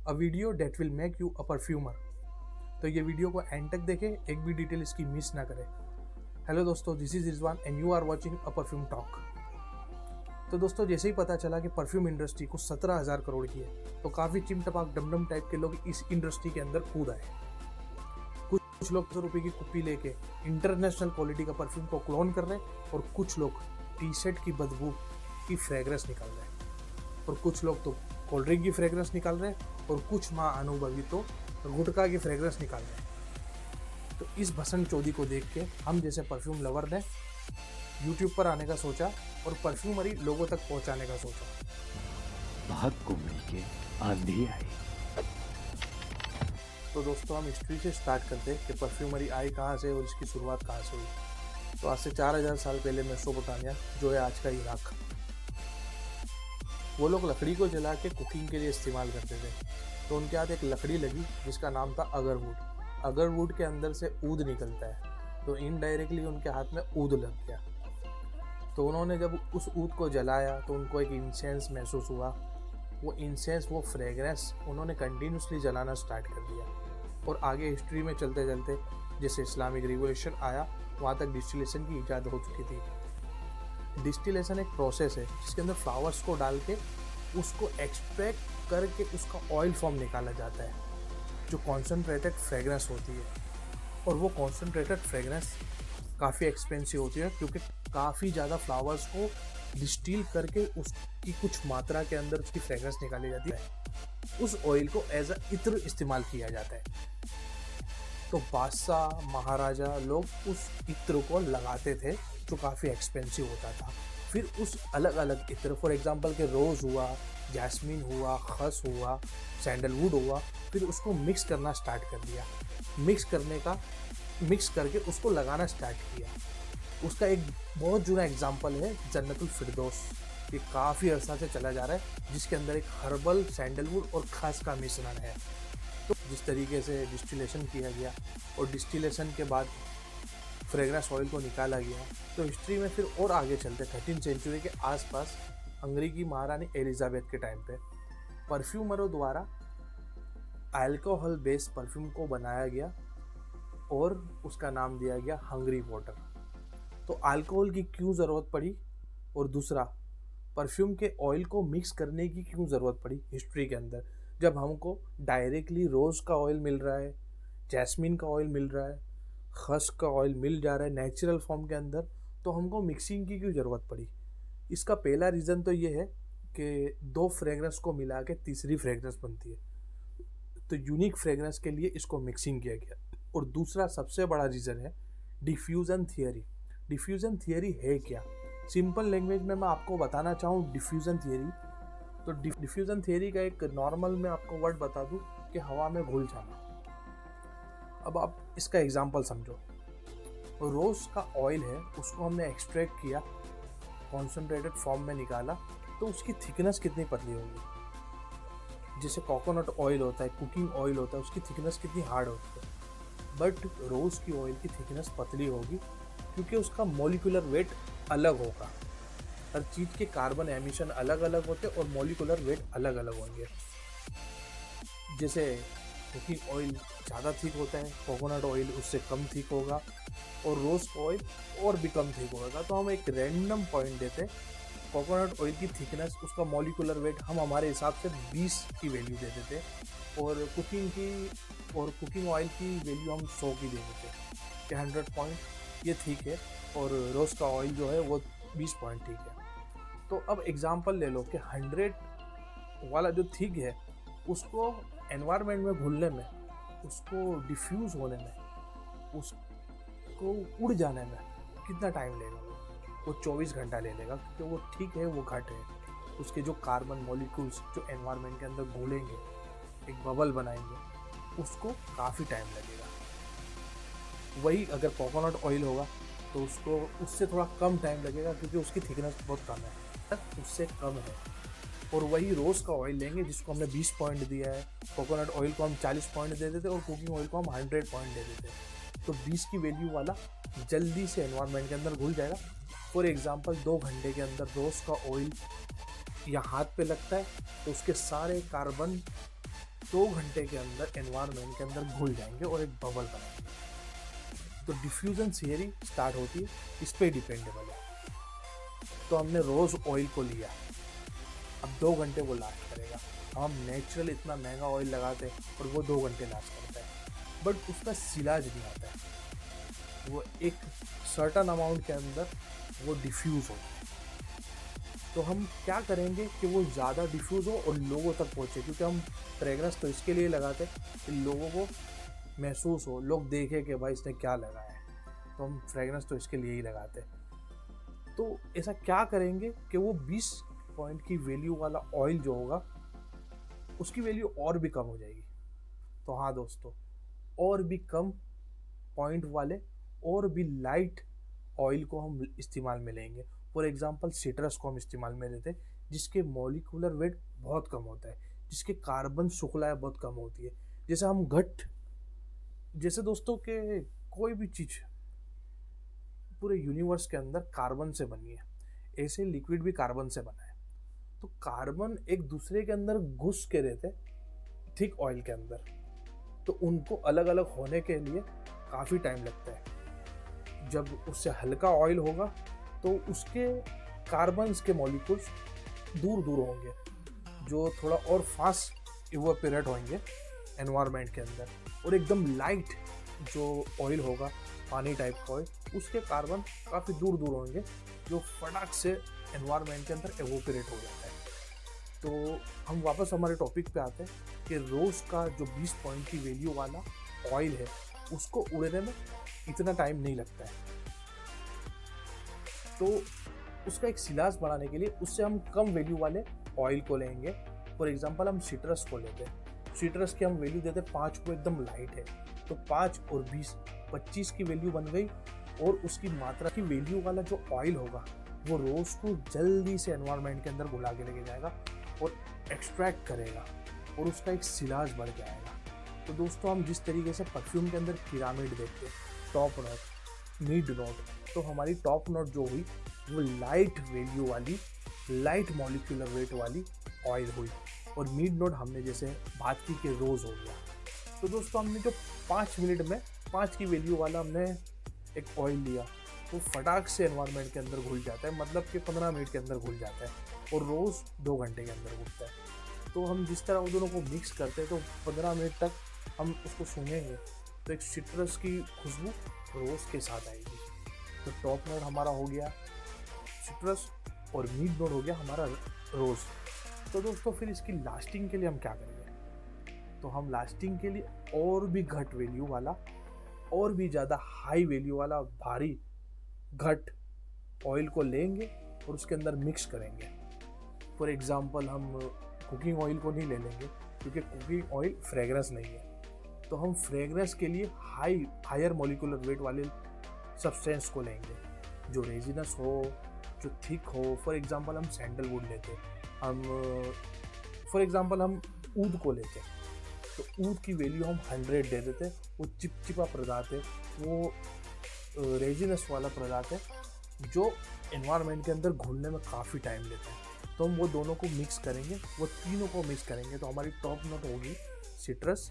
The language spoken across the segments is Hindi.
A video that will make you a perfumer. तो ये वीडियो को एंड तक देखें, एक भी डिटेल इसकी मिस ना करें। हेलो दोस्तों, this is Rizwan and you are watching a perfume talk. तो दोस्तों, जैसे ही पता चला कि परफ्यूम इंडस्ट्री को 17,000 करोड़ की है, तो काफ़ी चिमटपाक डमडम टाइप के लोग इस इंडस्ट्री के अंदर कूद आए। कुछ लोग 100 रुपये की कुप्पी लेके इंटरनेशनल क्वालिटी का परफ्यूम को क्लोन कर रहे हैं, और कुछ लोग टी शर्ट की बदबू की फ्रेग्रेंस निकाल रहे हैं, और कुछ लोग तो कोल्ड ड्रिंक की फ्रेग्रेंस निकाल रहे हैं, और कुछ माँ अनुभवी तो गुटखा की फ्रेग्रेंस निकाल रहे हैं। तो इस भसन चौधरी को देख के हम जैसे परफ्यूम लवर ने यूट्यूब पर आने का सोचा और परफ्यूमरी लोगों तक पहुंचाने का सोचा। भाग को मिलके आंधी आई। तो दोस्तों, हम हिस्ट्री से स्टार्ट करते हैं कि परफ्यूमरी आई कहाँ से और इसकी शुरुआत कहाँ से हुई। तो आज से 4,000 साल पहले मेसोपोटामिया, जो है आज का इराक, वो लोग लकड़ी को जला के कुकिंग के लिए इस्तेमाल करते थे। तो उनके हाथ एक लकड़ी लगी जिसका नाम था अगरवुड। अगरवुड के अंदर से ऊद निकलता है, तो इनडायरेक्टली उनके हाथ में ऊद लग गया। तो उन्होंने जब उस ऊद को जलाया तो उनको एक इंसेंस महसूस हुआ। वो इंसेंस, वो फ्रेगरेंस उन्होंने कंटिन्यूसली जलाना स्टार्ट कर दिया। और आगे हिस्ट्री में चलते चलते जैसे इस्लामिक रिवोल्यूशन आया, वहाँ तक डिस्टिलेशन की ईजाद हो चुकी थी। डिस्टिलेशन एक प्रोसेस है जिसके अंदर फ्लावर्स को डाल के उसको एक्सट्रैक्ट करके उसका ऑयल फॉर्म निकाला जाता है, जो कॉन्सनट्रेटेड फ्रेगरेंस होती है। और वो कॉन्सनट्रेटेड फ्रेगरेंस काफ़ी एक्सपेंसिव होती है, क्योंकि काफ़ी ज़्यादा फ्लावर्स को डिस्टिल करके उसकी कुछ मात्रा के अंदर उसकी फ्रेगरेंस निकाली जाती है। उस ऑयल को एज अ इत्र इस्तेमाल किया जाता है। तो बादशाह, महाराजा लोग उस इत्र को लगाते थे, जो काफ़ी एक्सपेंसिव होता था। फिर उस अलग अलग इत्र, फॉर एग्जांपल के रोज़ हुआ, जैस्मिन हुआ, खस हुआ, सैंडलवुड हुआ, फिर उसको मिक्स करना स्टार्ट कर दिया। मिक्स करके उसको लगाना स्टार्ट किया। उसका एक बहुत जुना एग्जाम्पल है जन्नतुल फिरदौस। ये काफ़ी अर्सा से चला जा रहा है, जिसके अंदर एक हर्बल, सैंडलवुड और खस का मिश्रण है। तो जिस तरीके से डिस्टिलेशन किया गया और डिस्टिलेशन के बाद फ्रेगरेंस ऑयल को निकाला गया, तो हिस्ट्री में फिर और आगे चलते 13वीं सेंचुरी के आसपास अंग्रेजी महारानी एलिजाबेथ के टाइम पे परफ्यूमरों द्वारा अल्कोहल बेस्ड परफ्यूम को बनाया गया और उसका नाम दिया गया हंगरी वाटर। तो अल्कोहल की क्यों ज़रूरत पड़ी, और दूसरा परफ्यूम के ऑयल को मिक्स करने की क्यों ज़रूरत पड़ी हिस्ट्री के अंदर, जब हमको डायरेक्टली रोज़ का ऑयल मिल रहा है, जैस्मिन का ऑयल मिल रहा है, खस का ऑयल मिल जा रहा है नेचुरल फॉर्म के अंदर, तो हमको मिक्सिंग की क्यों ज़रूरत पड़ी। इसका पहला रीज़न तो ये है कि दो फ्रेगरेंस को मिला के तीसरी फ्रेगरेंस बनती है, तो यूनिक फ्रेगरेंस के लिए इसको मिक्सिंग किया गया। और दूसरा सबसे बड़ा रीज़न है डिफ्यूज़न थियरी। डिफ्यूज़न थियरी है क्या? सिंपल लैंग्वेज में मैं आपको बताना चाहूँ डिफ्यूज़न थियरी, तो डिफ्यूज़न थियरी का एक नॉर्मल में आपको वर्ड बता दूँ कि हवा में घुल जाना। अब आप इसका एग्जांपल समझो। रोज़ का ऑयल है, उसको हमने एक्सट्रैक्ट किया, कॉन्सनट्रेटेड फॉर्म में निकाला, तो उसकी थिकनेस कितनी पतली होगी। जैसे कोकोनट ऑयल होता है, कुकिंग ऑयल होता है, उसकी थिकनेस कितनी हार्ड होती है। बट रोज़ की ऑयल की थिकनेस पतली होगी, क्योंकि उसका मॉलिक्यूलर वेट अलग होगा। हर चीज़ के कार्बन एमिशन अलग अलग होते हैं और मॉलिक्यूलर वेट अलग अलग होंगे। जैसे कुकिंग ऑयल ज़्यादा थिक होता है, कोकोनट ऑयल उससे कम थिक होगा, और रोज़ ऑयल और भी कम थिक होगा। तो हम एक रैंडम पॉइंट देते हैं, कोकोनट ऑयल की थिकनेस, उसका मॉलिक्यूलर वेट हम हमारे हिसाब से 20 की वैल्यू दे देते, और कुकिंग ऑयल की वैल्यू हम 100 की दे देते कि 100 पॉइंट ये ठीक है, और रोज़ का ऑयल जो है वो 20 पॉइंट ठीक है। तो अब एग्जांपल ले लो कि 100 वाला जो थिक है, उसको एनवायरनमेंट में घुलने में, उसको डिफ्यूज़ होने में, उसको उड़ जाने में कितना टाइम लेगा? वो 24 घंटा ले लेगा, क्योंकि वो ठीक है, वो घट है। उसके जो कार्बन मॉलिक्यूल्स जो एनवायरनमेंट के अंदर घुलेंगे, एक बबल बनाएंगे, उसको काफ़ी टाइम लगेगा। वही अगर कोकोनट ऑयल होगा तो उसको उससे थोड़ा कम टाइम लगेगा, क्योंकि उसकी थिकनेस बहुत कम है, उससे कम है। और वही रोज़ का ऑयल लेंगे जिसको हमने 20 पॉइंट दिया है, कोकोनट ऑयल को हम 40 पॉइंट दे देते और कुकिंग ऑयल को हम 100 पॉइंट दे देते, तो 20 की वैल्यू वाला जल्दी से एनवायरनमेंट के अंदर घुल जाएगा। फॉर एग्जांपल 2 घंटे के अंदर रोज़ का ऑयल या हाथ पे लगता है, तो उसके सारे कार्बन 2 घंटे के अंदर एनवायरनमेंट के अंदर घुल जाएंगे और एक बबल बनाएंगे। तो डिफ्यूजन थियरी स्टार्ट होती है, इस पे डिपेंडेबल है। तो हमने रोज़ ऑयल को लिया, अब 2 घंटे वो लास्ट करेगा। हम नेचुरल इतना महंगा ऑयल लगाते हैं और वो 2 घंटे लास्ट करता है, बट उसका सिलाज नहीं आता है, वो एक सर्टन अमाउंट के अंदर वो डिफ्यूज़ हो। तो हम क्या करेंगे कि वो ज़्यादा डिफ्यूज़ हो और लोगों तक पहुँचे, क्योंकि हम फ्रेगरेंस तो इसके लिए लगाते हैं कि लोगों को महसूस हो, लोग देखें कि भाई इसने क्या लगाया है, तो हम फ्रेगरेंस तो इसके लिए ही लगाते हैं। तो ऐसा क्या करेंगे कि वो 20 पॉइंट की वैल्यू वाला ऑयल जो होगा उसकी वैल्यू और भी कम हो जाएगी। तो हाँ दोस्तों, और भी कम पॉइंट वाले और भी लाइट ऑयल को हम इस्तेमाल में लेंगे। फॉर एग्जांपल सिट्रस को हम इस्तेमाल में लेते हैं, जिसके मॉलिक्यूलर वेट बहुत कम होता है, जिसके कार्बन शुक्लाएँ बहुत कम होती है। जैसे हम जैसे दोस्तों के कोई भी चीज़ पूरे यूनिवर्स के अंदर कार्बन से बनी है, ऐसे लिक्विड भी कार्बन से बना है। तो कार्बन एक दूसरे के अंदर घुस के रहते थिक ऑयल के अंदर, तो उनको अलग अलग होने के लिए काफ़ी टाइम लगता है। जब उससे हल्का ऑयल होगा तो उसके कार्बन्स के मॉलिक्यूल्स दूर दूर होंगे, जो थोड़ा और फास्ट इवोपरेट होंगे एनवायरनमेंट के अंदर। और एकदम लाइट जो ऑयल होगा, पानी टाइप का ऑयल, उसके कार्बन काफ़ी दूर दूर होंगे, जो फटाक से एनवायरनमेंट के अंदर एवोपरेट हो जाता है। तो हम वापस हमारे टॉपिक पे आते हैं कि रोज़ का जो 20 पॉइंट की वैल्यू वाला ऑयल है, उसको उड़ने में इतना टाइम नहीं लगता है। तो उसका एक सिलास बनाने के लिए उससे हम कम वैल्यू वाले ऑयल को लेंगे। फॉर एग्जांपल हम सिट्रस को लेते हैं, सिट्रस की हम वैल्यू देते हैं 5 को, एकदम लाइट है, तो 5 और 20 25 की वैल्यू बन गई। और उसकी मात्रा की वैल्यू वाला जो ऑयल होगा वो रोज़ को जल्दी से एनवायरनमेंट के अंदर घुला के लेके जाएगा और एक्सट्रैक्ट करेगा और उसका एक सिलाज बढ़ जाएगा। तो दोस्तों, हम जिस तरीके से परफ्यूम के अंदर पिरामिड देखते हैं, टॉप नोट, मिड नोट, तो हमारी टॉप नोट जो हुई वो लाइट वैल्यू वाली, लाइट मॉलिक्यूलर वेट वाली ऑयल हुई। और मिड नोट हमने जैसे बात की कि रोज़ हो गया। तो दोस्तों, हमने जो 5 मिनट में 5 की वैल्यू वाला हमने एक ऑयल लिया, वो फटाक से एनवायरनमेंट के अंदर घुल जाता है, मतलब कि 15 मिनट के अंदर घुल जाता है, और रोज़ 2 घंटे के अंदर घुलता है। तो हम जिस तरह उन दोनों को मिक्स करते हैं, तो 15 मिनट तक हम उसको सूंघेंगे तो एक सिट्रस की खुशबू रोज़ के साथ आएगी। तो टॉप नोट हमारा हो गया सिट्रस और मिड नोट हो गया हमारा रोज़। तो दोस्तों, फिर इसकी लास्टिंग के लिए हम क्या करेंगे? तो हम लास्टिंग के लिए और भी घट वैल्यू वाला, और भी ज़्यादा हाई वैल्यू वाला भारी घट ऑयल को लेंगे और उसके अंदर मिक्स करेंगे। फॉर एग्जांपल हम कुकिंग ऑयल को नहीं ले लेंगे, क्योंकि कुकिंग ऑयल फ्रेगरेंस नहीं है। तो हम फ्रेगरेंस के लिए हायर मॉलिक्यूलर वेट वाले सब्सटेंस को लेंगे, जो रेजिनस हो, जो थिक हो। फॉर एग्जांपल हम सैंडलवुड लेते, हम फॉर एग्जांपल हम ऊद को लेते, तो ऊद की वैल्यू हम 100 दे देते। वो चिपचिपा पदार्थ है, वो रेजिनस वाला पदार्थ है, जो एनवायरनमेंट के अंदर घुलने में काफ़ी टाइम लेता है। तो हम वो दोनों को मिक्स करेंगे, वो तीनों को मिक्स करेंगे, तो हमारी टॉप नोट होगी सिट्रस,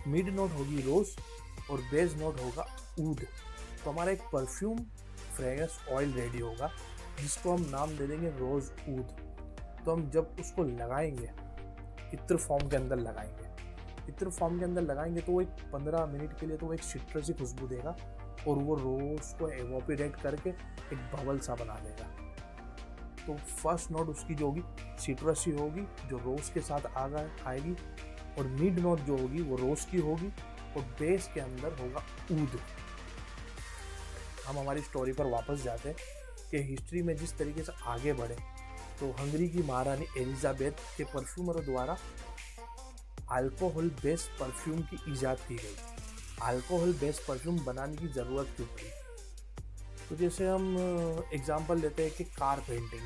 मिड नोट होगी रोज़, और बेस नोट होगा ऊद। तो हमारा एक परफ्यूम फ्रेगरेंस ऑयल रेडी होगा, जिसको हम नाम दे देंगे रोज़ ऊद। तो हम जब उसको लगाएंगे, इत्र फॉर्म के अंदर लगाएंगे, इत्र फॉर्म के अंदर लगाएंगे, तो वो एक 15 मिनट के लिए तो वो एक सिट्रसी खुशबू देगा, और वो रोज़ को एवोपरेट करके एक बबल सा बना देगा। तो फर्स्ट नोट उसकी जो होगी सिट्रसी होगी, जो रोज़ के साथ आएगी, और मिड नोट जो होगी वो रोज़ की होगी, और बेस के अंदर होगा ऊद। हम हमारी स्टोरी पर वापस जाते हैं कि हिस्ट्री में जिस तरीके से आगे बढ़े, तो हंगरी की महारानी एलिजाबेथ के परफ्यूमरों द्वारा अल्कोहल बेस्ड परफ्यूम की ईजाद की गई। अल्कोहल बेस्ड परफ्यूम बनाने की ज़रूरत क्यों पड़ी? तो जैसे हम एग्जांपल लेते हैं कि कार पेंटिंग,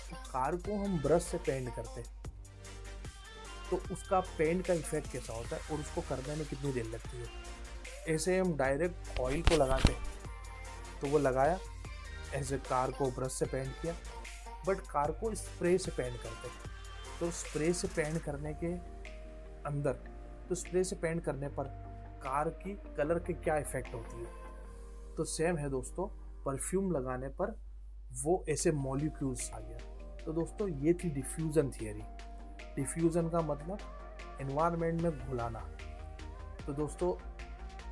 तो कार को हम ब्रश से पेंट करते हैं, तो उसका पेंट का इफेक्ट कैसा होता है और उसको करने में कितनी देर लगती है। ऐसे हम डायरेक्ट ऑयल को लगाते हैं, तो वो लगाया, ऐसे कार को ब्रश से पेंट किया, बट कार को स्प्रे से पेंट करते हैं, तो स्प्रे से पेंट करने के अंदर, तो स्प्रे से पेंट करने पर कार की कलर के क्या इफेक्ट होती है। तो सेम है दोस्तों, परफ्यूम लगाने पर वो ऐसे मॉलिक्यूल्स आ गया। तो दोस्तों ये थी डिफ्यूज़न थियरी। डिफ्यूज़न का मतलब एनवायरनमेंट में घुलाना। तो दोस्तों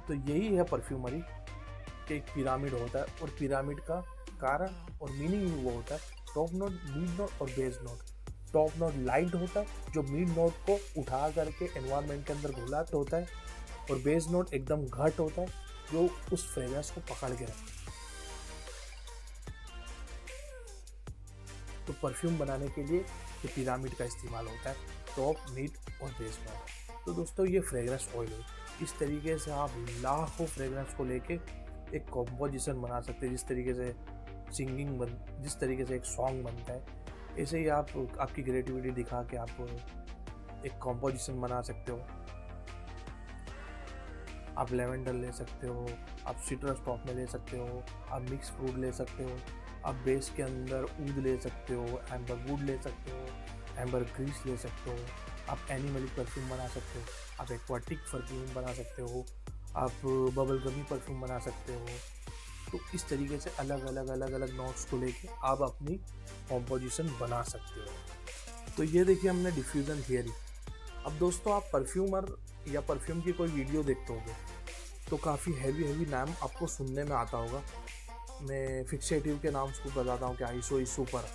तो यही है परफ्यूमरी कि एक पिरामिड होता है, और पिरामिड का कारण और मीनिंग भी वो होता है टॉप नोट, मिड नोट और base note. Top note light होता है जो मिड नोट को उठा करके एनवायरनमेंट के अंदर घुलाते होता है, और बेस नोट एकदम घट होता है जो उस फ्रेग्रेंस को पकड़ के रखता है। तो परफ्यूम बनाने के लिए ये पिरामिड का इस्तेमाल होता है, टॉप, मिड और बेस नोट। तो दोस्तों ये फ्रेग्रेंस ऑयल है। इस तरीके से आप लाखों फ्रेग्रेंस को लेके एक कॉम्पोजिशन बना सकते हैं। जिस तरीके से जिस तरीके से एक सॉन्ग बनता है, ऐसे ही आप आपकी क्रिएटिविटी दिखा के आप एक कॉम्पोजिशन बना सकते हो। आप लेवेंडर ले सकते हो, आप सिट्रस टॉप में ले सकते हो, आप मिक्स फ्रूट ले सकते हो, आप बेस के अंदर ऊद ले सकते हो, एम्बर वुड ले सकते हो, एम्बर ग्रीस ले सकते हो, आप एनिमलिक परफ्यूम बना सकते हो, आप एक्वाटिक परफ्यूम बना सकते हो, आप बबल गमी परफ्यूम बना सकते हो। तो इस तरीके से अलग अलग नोट्स को लेके आप अपनी कॉम्पोजिशन बना सकते हो। तो ये देखिए हमने डिफ्यूज़न थियरी। अब दोस्तों आप परफ्यूमर या परफ्यूम की कोई वीडियो देखते होगे तो काफ़ी हैवी नाम आपको सुनने में आता होगा। मैं फिक्सेटिव के नाम को बताता हूँ कि आइसो सुपर,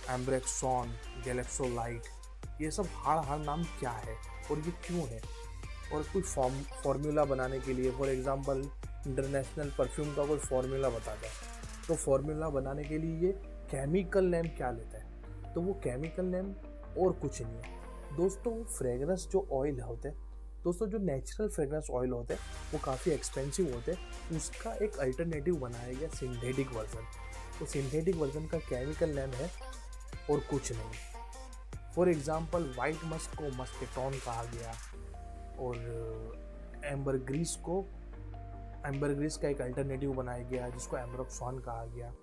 एम्ब्रेक्सॉन, गैलेक्सोलाइट, ये सब हार्ड नाम क्या है और ये क्यों है, और कोई फॉर्मूला बनाने के लिए, फॉर एग्जांपल इंटरनेशनल परफ्यूम का कोई फॉर्मूला बताता है, तो फॉर्मूला बनाने के लिए ये केमिकल नेम क्या लेता है, तो वो केमिकल नेम और कुछ नहीं है दोस्तों। फ्रेगरेंस जो ऑयल होते हैं दोस्तों, जो नेचुरल फ्रेगरेंस ऑयल होते हैं वो काफ़ी एक्सपेंसिव होते हैं, उसका एक अल्टरनेटिव बनाया गया सिंथेटिक वर्जन। तो सिंथेटिक वर्जन का केमिकल नेम है और कुछ नहीं। फॉर एग्जांपल वाइट मस्क को मस्केटॉन कहा गया, और एम्बर ग्रीस का एक अल्टरनेटिव बनाया गया जिसको एम्ब्रोक्सॉन कहा गया।